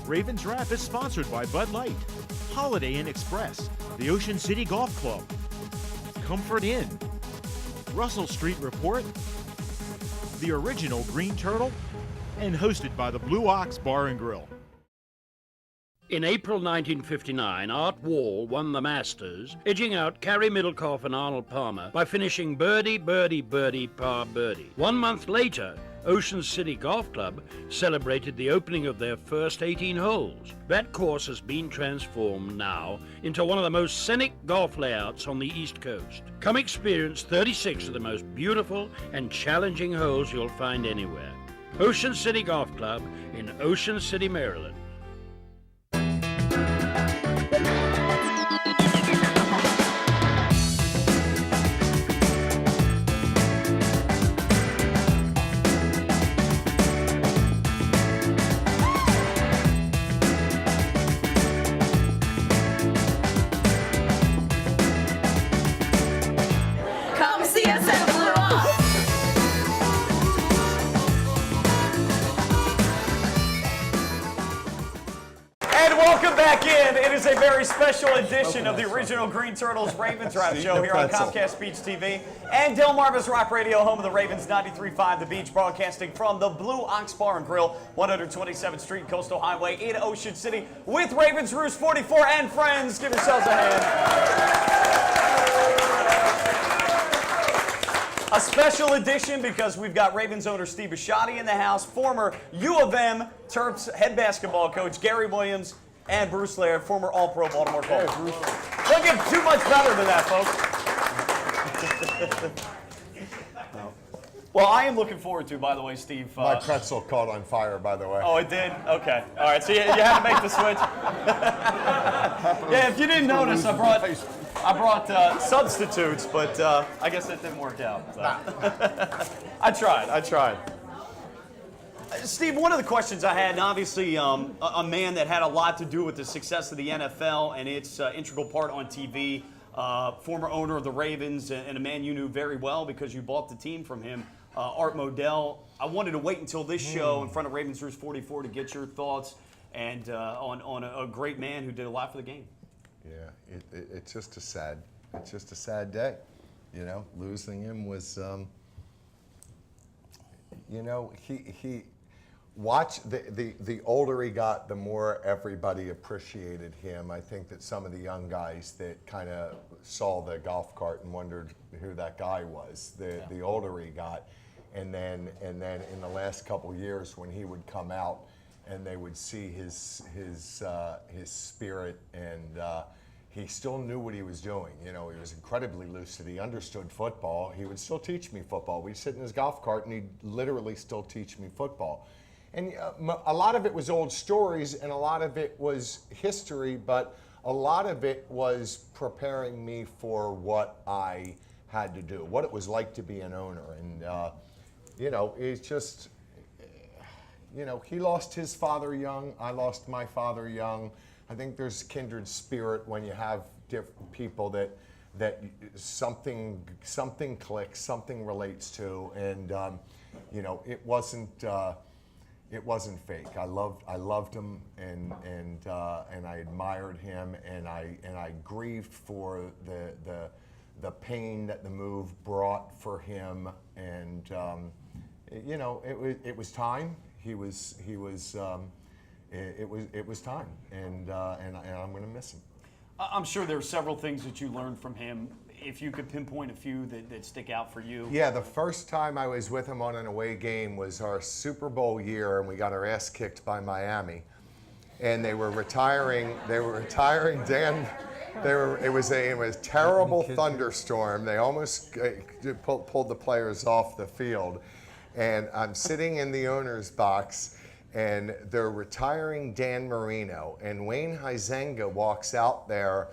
Ravens Wrap is sponsored by Bud Light, Holiday Inn Express, the Ocean City Golf Club, Comfort Inn, Russell Street Report, the original Green Turtle, and hosted by the Blue Ox Bar and Grill. In April 1959, Art Wall won the Masters, edging out Carey Middlecoff and Arnold Palmer by finishing birdie, birdie, birdie, par birdie. 1 month later, Ocean City Golf Club celebrated the opening of their first 18 holes. That course has been transformed now into one of the most scenic golf layouts on the East Coast. Come experience 36 of the most beautiful and challenging holes you'll find anywhere. Ocean City Golf Club in Ocean City, Maryland. Come see us at Blue Ox. And welcome back in. It is a very special edition of the original Green Turtles Ravens Wrap Show here on Comcast Beach TV and Delmarva's Rock Radio, home of the Ravens, 93.5 The Beach, broadcasting from the Blue Ox Bar and Grill, 127th Street, Coastal Highway in Ocean City, with Ravens Roost 44 and friends. Give yourselves a hand. A special edition because we've got Ravens owner Steve Bisciotti in the house, former U of M Terps head basketball coach Gary Williams, and Bruce Laird, former All-Pro Baltimore Colts. Don't get too much better than that, folks. No. Well, I am looking forward to, by the way, Steve. My pretzel caught on fire, by the way. Oh, it did? Okay. All right, so you had to make the switch. Yeah, if you didn't notice, I brought substitutes, but I guess it didn't work out. So. I tried. Steve, one of the questions I had, and obviously a man that had a lot to do with the success of the NFL and its integral part on TV, former owner of the Ravens, and a man you knew very well because you bought the team from him, Art Modell. I wanted to wait until this show in front of Ravens Roost 44 to get your thoughts and on a great man who did a lot for the game. Yeah, it's just a sad day. You know, losing him was, you know, he watch the older he got, the more everybody appreciated him. I think that some of the young guys that kind of saw the golf cart and wondered who that guy was, the older he got, and then in the last couple years when he would come out and they would see his spirit, and he still knew what he was doing. You know, he was incredibly lucid. He understood football. He would still teach me football. We'd sit in his golf cart and he'd literally still teach me football. And a lot of it was old stories and a lot of it was history, but a lot of it was preparing me for what I had to do, what it was like to be an owner. And, you know, it's just, you know, he lost his father young. I lost my father young. I think there's kindred spirit when you have different people that something clicks, something relates to, and you know, it wasn't fake. I loved him, and I admired him, and I grieved for the pain that the move brought for him, and you know, it was time. It was time, and I'm going to miss him. I'm sure there are several things that you learned from him. If you could pinpoint a few that stick out for you. Yeah, the first time I was with him on an away game was our Super Bowl year, and we got our ass kicked by Miami, and they were retiring Dan. It was a terrible thunderstorm. They almost pulled the players off the field, and I'm sitting in the owner's box. And they're retiring Dan Marino, and Wayne Huizenga walks out there,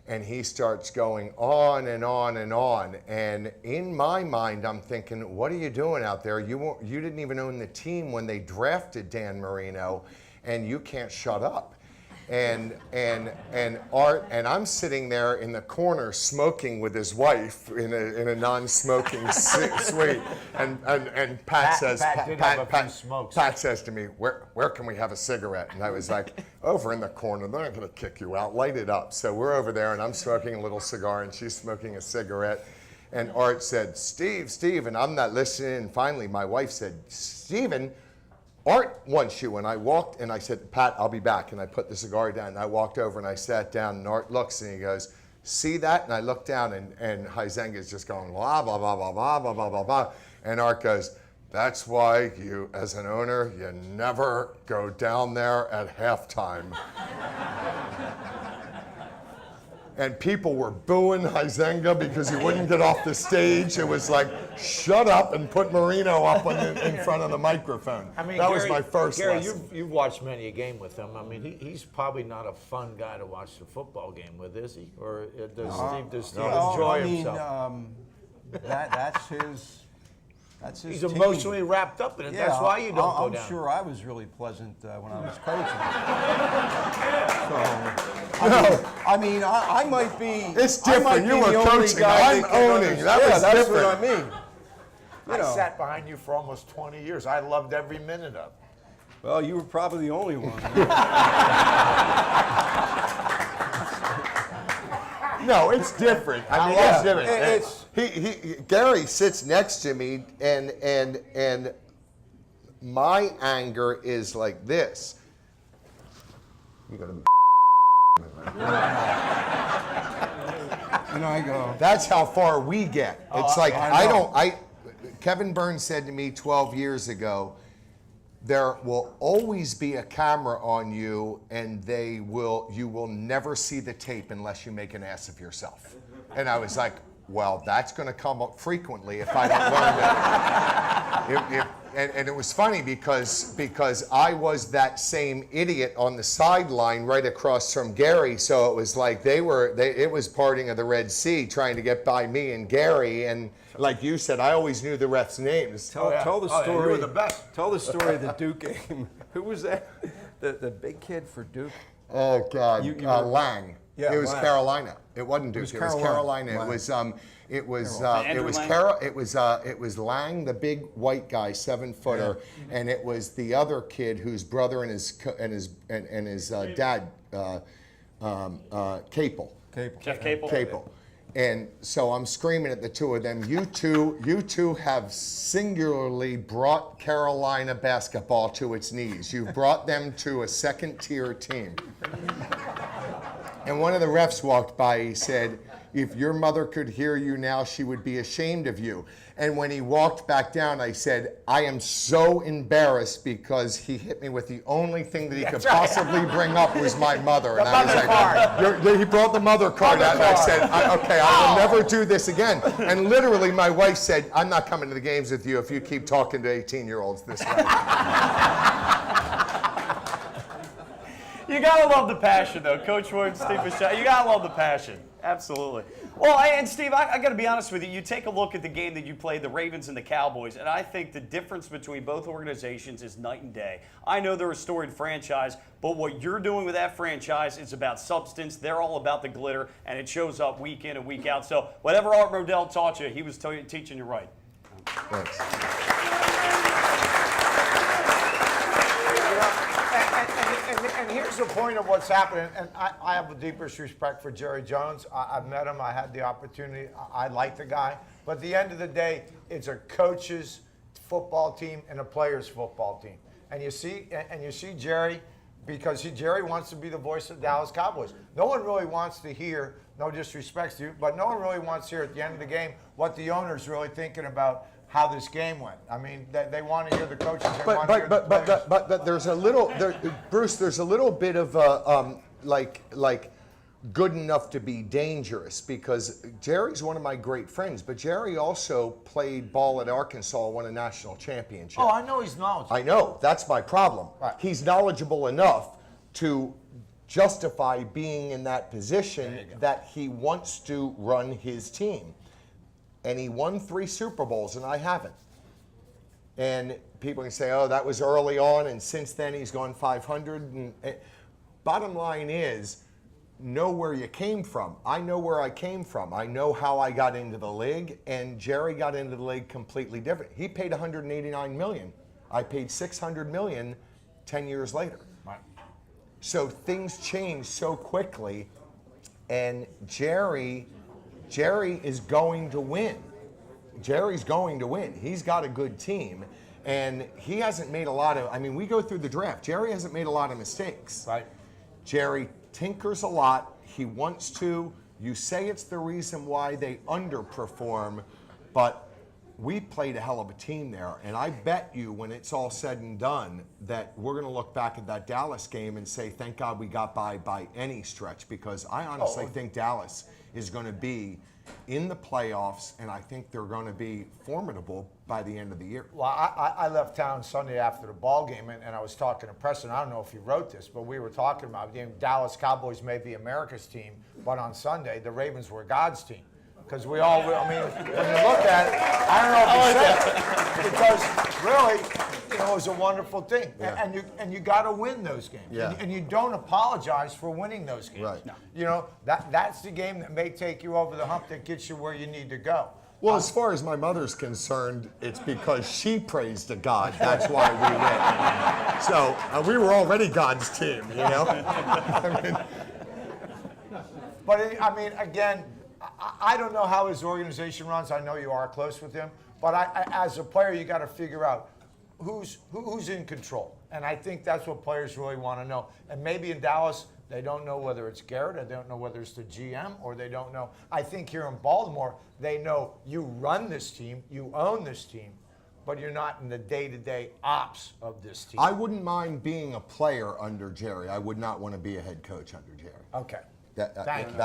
and he starts going on and on and on. And in my mind, I'm thinking, what are you doing out there? You didn't even own the team when they drafted Dan Marino, and you can't shut up. and Art, and I'm sitting there in the corner smoking with his wife in a non-smoking suite, and Pat says, Pat says to me, where can we have a cigarette? And I was like, over in the corner. They're not going to kick you out. Light it up. So we're over there, and I'm smoking a little cigar, and she's smoking a cigarette. And Art said, Steve, and I'm not listening. And finally, my wife said, Steven, Art wants you. And I walked, and I said, Pat, I'll be back. And I put the cigar down, and I walked over, and I sat down, and Art looks, and he goes, see that? And I looked down, and Huizenga's just going, blah, blah, blah, blah, blah, blah, blah, blah, blah. And Art goes, that's why you, as an owner, you never go down there at halftime. And people were booing Huizenga because he wouldn't get off the stage. It was like, shut up and put Marino up in front of the microphone. I mean, that Gary, was my first Gary, lesson. you've watched many a game with him. I mean, he's probably not a fun guy to watch the football game with, is he? Or does Steve enjoy himself? That's his. That's his He's team. emotionally wrapped up in it. Yeah, That's why you don't go I'm down. sure I was really pleasant when I was coaching. I mean, I might be. It's I might different. be You were the only coaching. guy I'm that can owning. understand. That was that's different. what I mean. I sat behind you for almost 20 years. I loved every minute of it. Well, you were probably the only one. No, it's different. I mean, Yeah, it's different. Gary sits next to me, and my anger is like this. You're gonna be. And I go. That's how far we get. It's like Kevin Burns said to me 12 years ago, there will always be a camera on you, and you will never see the tape unless you make an ass of yourself. And I was like, well, that's going to come up frequently if I don't learn that. And it was funny because I was that same idiot on the sideline right across from Gary. So it was like it was parting of the Red Sea trying to get by me and Gary. And like you said, I always knew the refs' names. Tell the story. You were the best. Tell the story of the Duke game. Who was that? The big kid for Duke. Oh God, You were- Lang. Yeah, it was Lang. Carolina. It wasn't Duke. It was Carolina. Lang. It was Lang, the big white guy, 7-footer, and it was the other kid whose brother and his dad, Capel. Jeff Capel. Capel. And so I'm screaming at the two of them, you two have singularly brought Carolina basketball to its knees. You've brought them to a second-tier team. And one of the refs walked by, he said, if your mother could hear you now, she would be ashamed of you. And when he walked back down, I said, I am so embarrassed because he hit me with the only thing that he could possibly bring up was my mother. And I was like, he brought the mother card out, and I said, okay, I will never do this again. And literally, my wife said, I'm not coming to the games with you if you keep talking to 18-year-olds this way. You gotta love the passion, though, Coach Ward, Steve Michelle. You gotta love the passion. Absolutely. Well, and Steve, I got to be honest with you. You take a look at the game that you played, the Ravens and the Cowboys, and I think the difference between both organizations is night and day. I know they're a storied franchise, but what you're doing with that franchise is about substance. They're all about the glitter, and it shows up week in and week out. So whatever Art Modell taught you, he was teaching you right. Thanks. And here's the point of what's happening, and I have the deepest respect for Jerry Jones. I've met him. I had the opportunity. I like the guy. But at the end of the day, it's a coach's football team and a player's football team. And you see Jerry, because Jerry wants to be the voice of the Dallas Cowboys. No one really wants to hear, no disrespect to you, but no one really wants to hear at the end of the game what the owner's really thinking about how this game went. I mean, they want to hear the coaches. But there's a little, Bruce. There's a little bit of like good enough to be dangerous, because Jerry's one of my great friends. But Jerry also played ball at Arkansas, won a national championship. Oh, I know he's knowledgeable. I know, that's my problem. Right. He's knowledgeable enough to justify being in that position that he wants to run his team. And he won 3 Super Bowls, and I haven't. And people can say, oh, that was early on, and since then he's gone 500. bottom line is, know where you came from. I know where I came from. I know how I got into the league, and Jerry got into the league completely different. He paid $189 million. I paid $600 million 10 years later. Right. So things change so quickly, and Jerry is going to win. Jerry's going to win. He's got a good team, and he hasn't made a lot of, I mean, we go through the draft. Jerry hasn't made a lot of mistakes. Right. Jerry tinkers a lot. He wants to. You say it's the reason why they underperform, but we played a hell of a team there, and I bet you when it's all said and done that we're going to look back at that Dallas game and say, thank God we got by any stretch, because I honestly think Dallas is going to be in the playoffs, and I think they're going to be formidable by the end of the year. Well, I left town Sunday after the ball game, and I was talking to Preston. I don't know if he wrote this, but we were talking about Dallas Cowboys may be America's team, but on Sunday, the Ravens were God's team. Because we all, I mean, when you look at it, I don't know if you said it, because really, it was a wonderful thing. Yeah. And you got to win those games. Yeah. And you don't apologize for winning those games. Right. No. You know, that's the game that may take you over the hump, that gets you where you need to go. Well, as far as my mother's concerned, it's because she prays to God. That's why we win. So we were already God's team, you know? I mean, But I mean, again, I don't know how his organization runs. I know you are close with him, but as a player, you got to figure out who's in control. And I think that's what players really want to know. And maybe in Dallas, they don't know whether it's Garrett, or they don't know whether it's the GM, or they don't know. I think here in Baltimore, they know you run this team, you own this team, but you're not in the day-to-day ops of this team. I wouldn't mind being a player under Jerry. I would not want to be a head coach under Jerry. Okay. Thank you.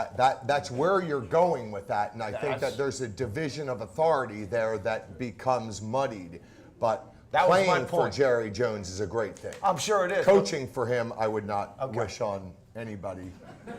That's where you're going with that, and I think that there's a division of authority there that becomes muddied. But That was my playing for point. Jerry Jones is a great thing. I'm sure it is. Coaching for him, I would not wish on anybody.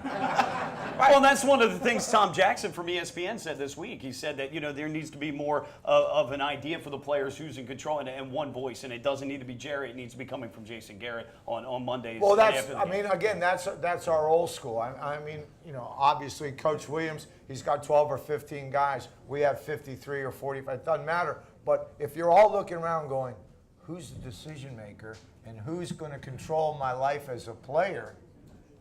Well, that's one of the things Tom Jackson from ESPN said this week. He said that, there needs to be more of an idea for the players who's in control and one voice, and it doesn't need to be Jerry. It needs to be coming from Jason Garrett on Mondays. Well, after the game. again, that's our old school. I mean, obviously Coach Williams, he's got 12 or 15 guys. We have 53 or 45. It doesn't matter. But if you're all looking around going, who's the decision maker and who's going to control my life as a player,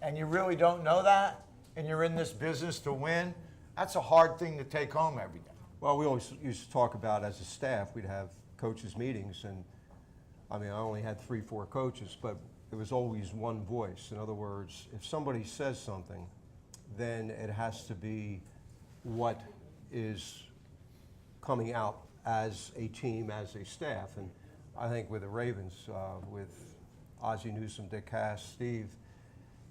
and you really don't know that, and you're in this business to win, that's a hard thing to take home every day. Well, we always used to talk about, as a staff, we'd have coaches meetings, and I mean, I only had 3-4 coaches, but there was always one voice. In other words, if somebody says something, then it has to be what is coming out as a team, as a staff. And I think with the Ravens, with Ozzie Newsome, Dick Cass, Steve,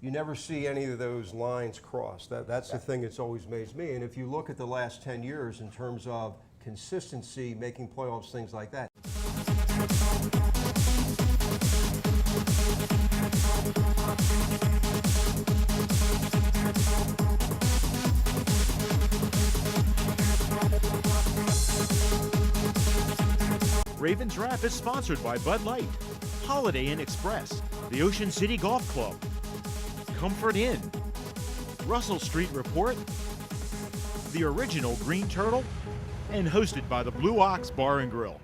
you never see any of those lines cross. That's the thing that's always amazed me. And if you look at the last 10 years in terms of consistency, making playoffs, things like that. Ravens Wrap is sponsored by Bud Light, Holiday Inn Express, the Ocean City Golf Club, Comfort Inn, Russell Street Report, the original Green Turtle, and hosted by the Blue Ox Bar and Grill.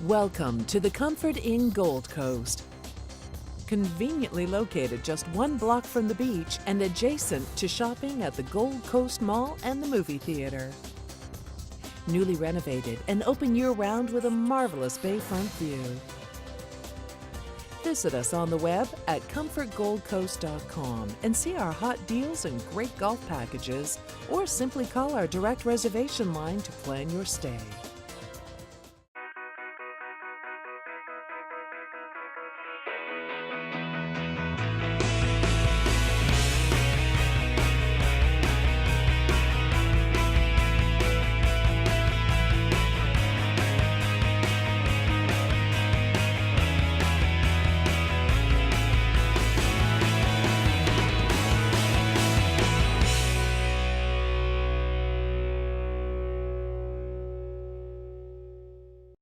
Welcome to the Comfort Inn Gold Coast. Conveniently located just 1 block from the beach and adjacent to shopping at the Gold Coast Mall and the movie theater. Newly renovated and open year-round with a marvelous bayfront view. Visit us on the web at comfortgoldcoast.com and see our hot deals and great golf packages, or simply call our direct reservation line to plan your stay.